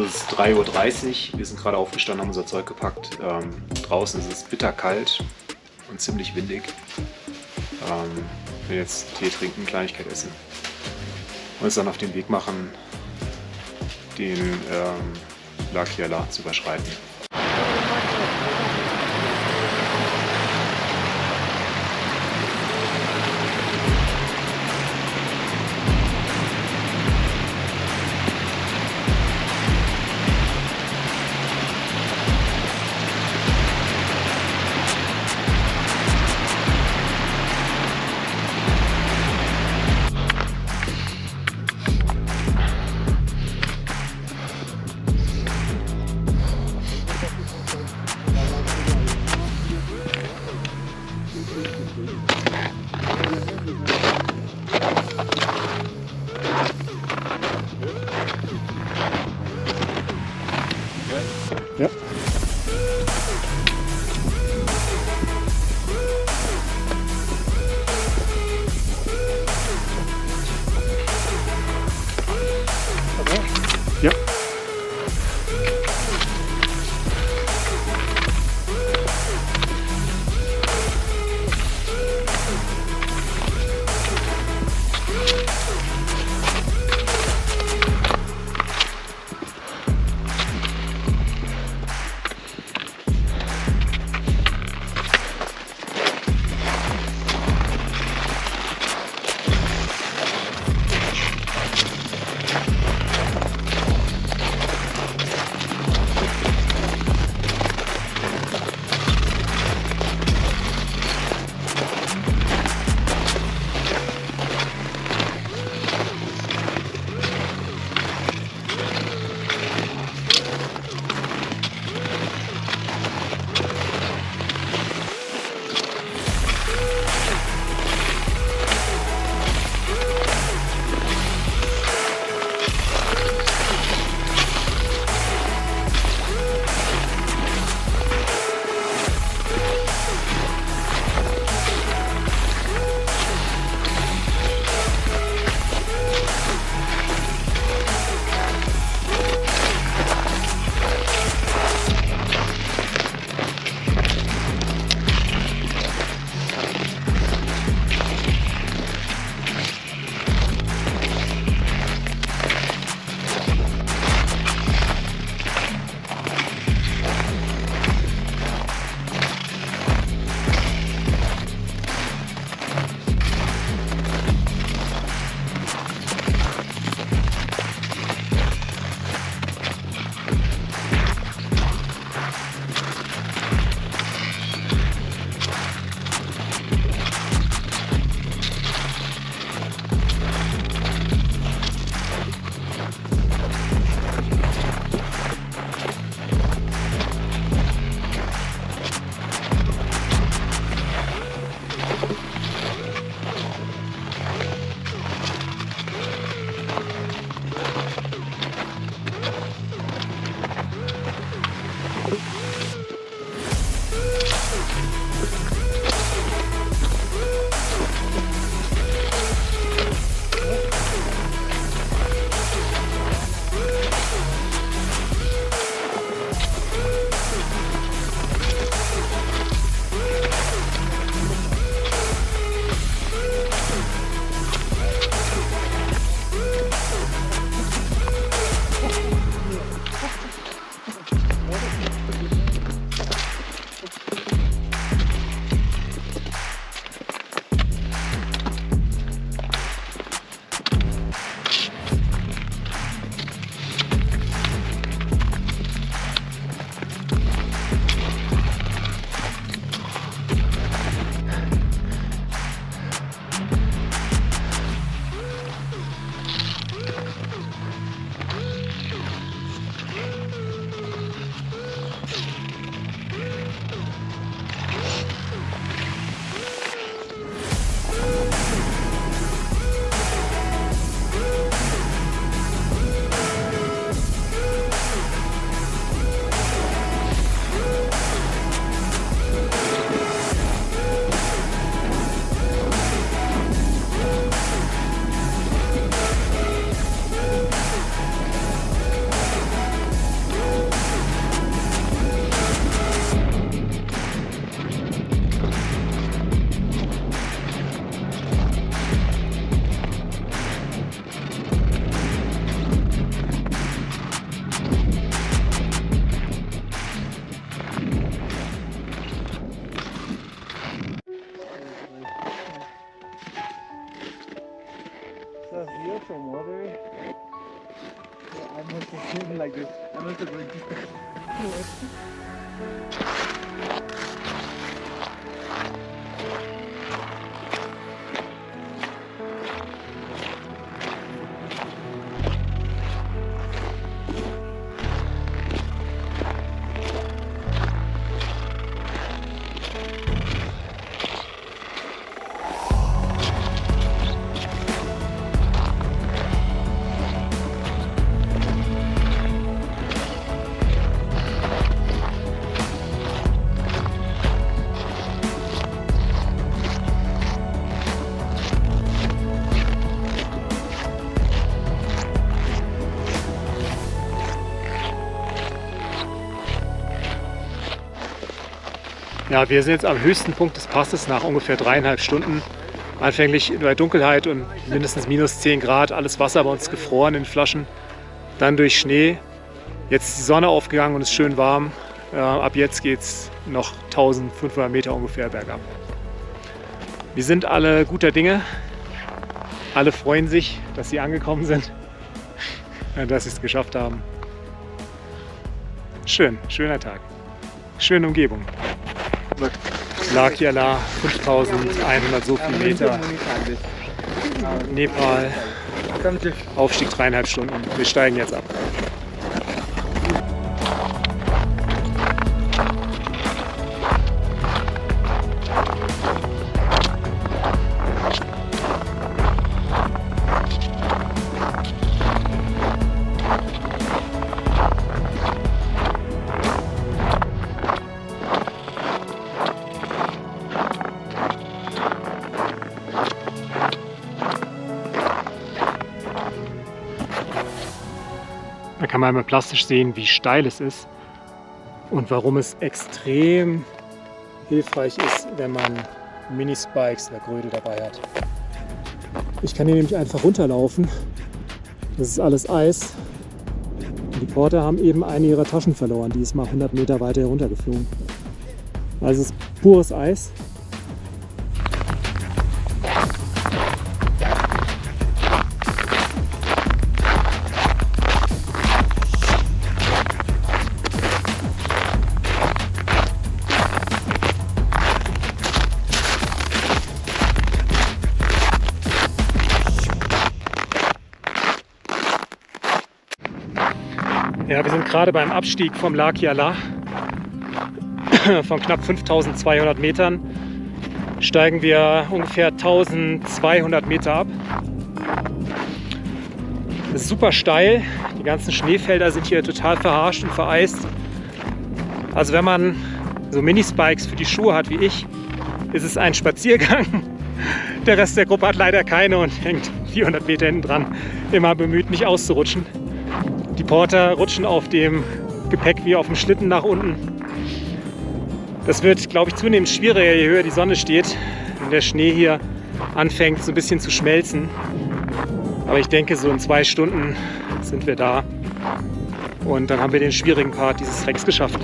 Es ist 3:30 Uhr, wir sind gerade aufgestanden, haben unser Zeug gepackt. Draußen ist es bitterkalt und ziemlich windig. Wir werden jetzt Tee trinken, Kleinigkeit essen und uns dann auf den Weg machen, den La Kiala zu überschreiten. of here, some water. I'm also feeling like this. I'm also going to. Ja, wir sind jetzt am höchsten Punkt des Passes nach ungefähr 3,5 Stunden. Anfänglich bei Dunkelheit und mindestens minus 10 Grad, alles Wasser bei uns gefroren in Flaschen. Dann durch Schnee. Jetzt ist die Sonne aufgegangen und es ist schön warm. Ab jetzt geht es noch 1500 Meter ungefähr bergab. Wir sind alle guter Dinge. Alle freuen sich, dass sie angekommen sind, dass sie es geschafft haben. Schön, schöner Tag. Schöne Umgebung. Lakya La, 5100 so viel Meter. Nepal, Aufstieg 3,5 Stunden. Wir steigen jetzt ab. Da kann man einmal plastisch sehen, wie steil es ist und warum es extrem hilfreich ist, wenn man Minispikes oder Grödel dabei hat. Ich kann hier nämlich einfach runterlaufen. Das ist alles Eis. Und die Porter haben eben eine ihrer Taschen verloren. Die ist mal 100 Meter weiter heruntergeflogen. Also es ist pures Eis. Ja, wir sind gerade beim Abstieg vom Lakya La. Von knapp 5200 Metern steigen wir ungefähr 1200 Meter ab. Es ist super steil. Die ganzen Schneefelder sind hier total verharscht und vereist. Also wenn man so Minispikes für die Schuhe hat wie ich, ist es ein Spaziergang. Der Rest der Gruppe hat leider keine und hängt 400 Meter hinten dran, immer bemüht, nicht auszurutschen. Die Porter rutschen auf dem Gepäck wie auf dem Schlitten nach unten. Das wird, glaube ich, zunehmend schwieriger, je höher die Sonne steht, wenn der Schnee hier anfängt so ein bisschen zu schmelzen. Aber ich denke, so in 2 Stunden sind wir da und dann haben wir den schwierigen Part dieses Trecks geschafft.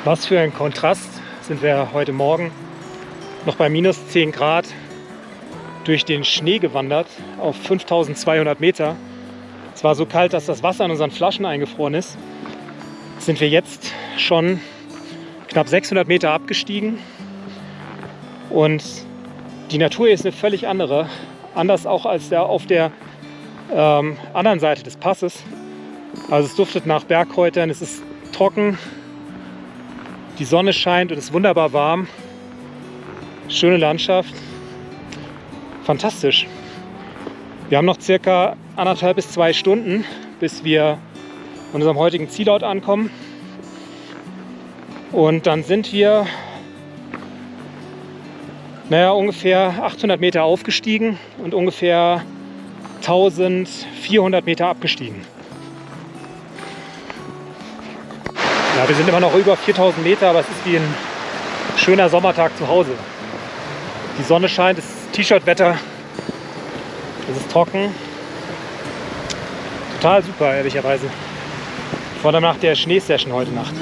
Was für ein Kontrast, sind wir heute Morgen noch bei minus 10 Grad durch den Schnee gewandert auf 5200 Meter. Es war so kalt, dass das Wasser in unseren Flaschen eingefroren ist. Sind wir jetzt schon knapp 600 Meter abgestiegen und die Natur hier ist eine völlig andere. Anders auch als auf der anderen Seite des Passes. Also es duftet nach Bergkräutern, es ist trocken, die Sonne scheint und es ist wunderbar warm. Schöne Landschaft, fantastisch. Wir haben noch circa 1,5 bis 2 Stunden, bis wir an unserem heutigen Zielort ankommen. Und dann sind wir ungefähr 800 Meter aufgestiegen und ungefähr 1400 Meter abgestiegen. Ja, wir sind immer noch über 4000 Meter, aber es ist wie ein schöner Sommertag zu Hause. Die Sonne scheint, es ist T-Shirt-Wetter, es ist trocken. Total super, ehrlicherweise. Vor allem nach der Schneesession heute Nacht.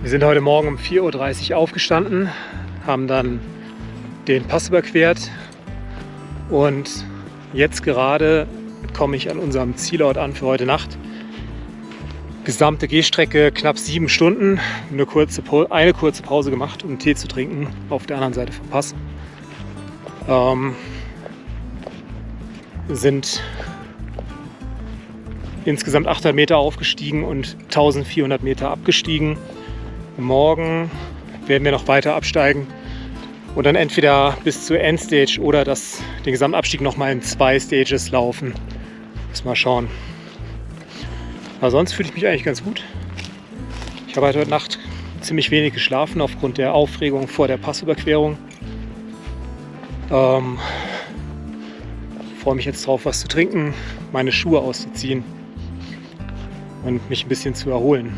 Wir sind heute Morgen um 4:30 Uhr aufgestanden, haben dann den Pass überquert und jetzt gerade komme ich an unserem Zielort an für heute Nacht. Gesamte Gehstrecke knapp 7 Stunden, eine kurze Pause gemacht, um Tee zu trinken auf der anderen Seite vom Pass. Sind insgesamt 800 Meter aufgestiegen und 1400 Meter abgestiegen. Morgen werden wir noch weiter absteigen und dann entweder bis zur Endstage oder den Gesamtabstieg nochmal in 2 Stages laufen. Mal schauen. Aber sonst fühle ich mich eigentlich ganz gut. Ich habe heute Nacht ziemlich wenig geschlafen aufgrund der Aufregung vor der Passüberquerung. Freue mich jetzt drauf, was zu trinken, meine Schuhe auszuziehen und mich ein bisschen zu erholen.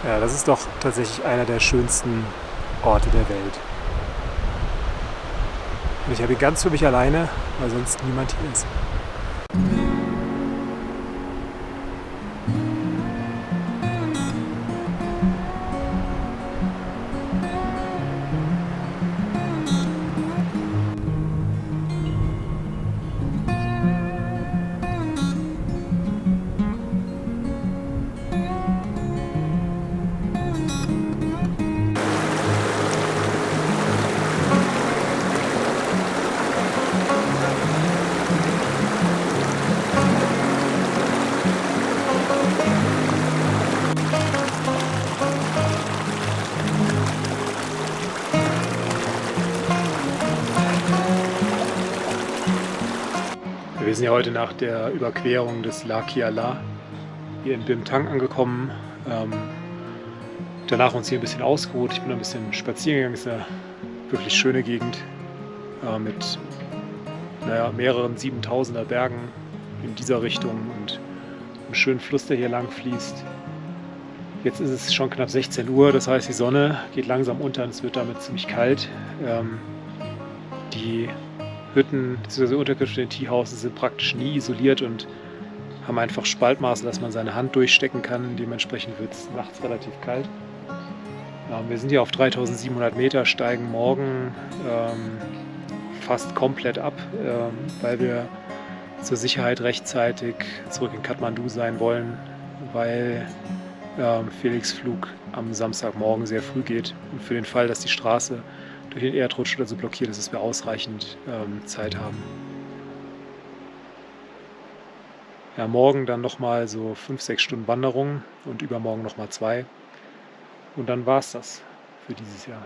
Ja, das ist doch tatsächlich einer der schönsten Orte der Welt. Und ich habe ihn ganz für mich alleine, weil sonst niemand hier ist. Wir sind ja heute nach der Überquerung des Lac Kiala hier in Bim Thang angekommen. Danach uns hier ein bisschen ausgeruht. Ich bin ein bisschen spazieren gegangen. Es ist eine wirklich schöne Gegend mit mehreren 7000er Bergen in dieser Richtung und einem schönen Fluss, der hier lang fließt. Jetzt ist es schon knapp 16 Uhr, das heißt die Sonne geht langsam unter und es wird damit ziemlich kalt. Die Hütten bzw. Unterkünfte in Teehouses sind praktisch nie isoliert und haben einfach Spaltmaße, dass man seine Hand durchstecken kann. Dementsprechend wird es nachts relativ kalt. Wir sind hier auf 3700 Meter, steigen morgen fast komplett ab, weil wir zur Sicherheit rechtzeitig zurück in Kathmandu sein wollen, weil Felix Flug am Samstagmorgen sehr früh geht. Und für den Fall, dass die Straße durch den Erdrutsch oder so blockiert ist, dass wir ausreichend Zeit haben. Ja, morgen dann nochmal so 5-6 Stunden Wanderung und übermorgen nochmal 2. Und dann war es das für dieses Jahr.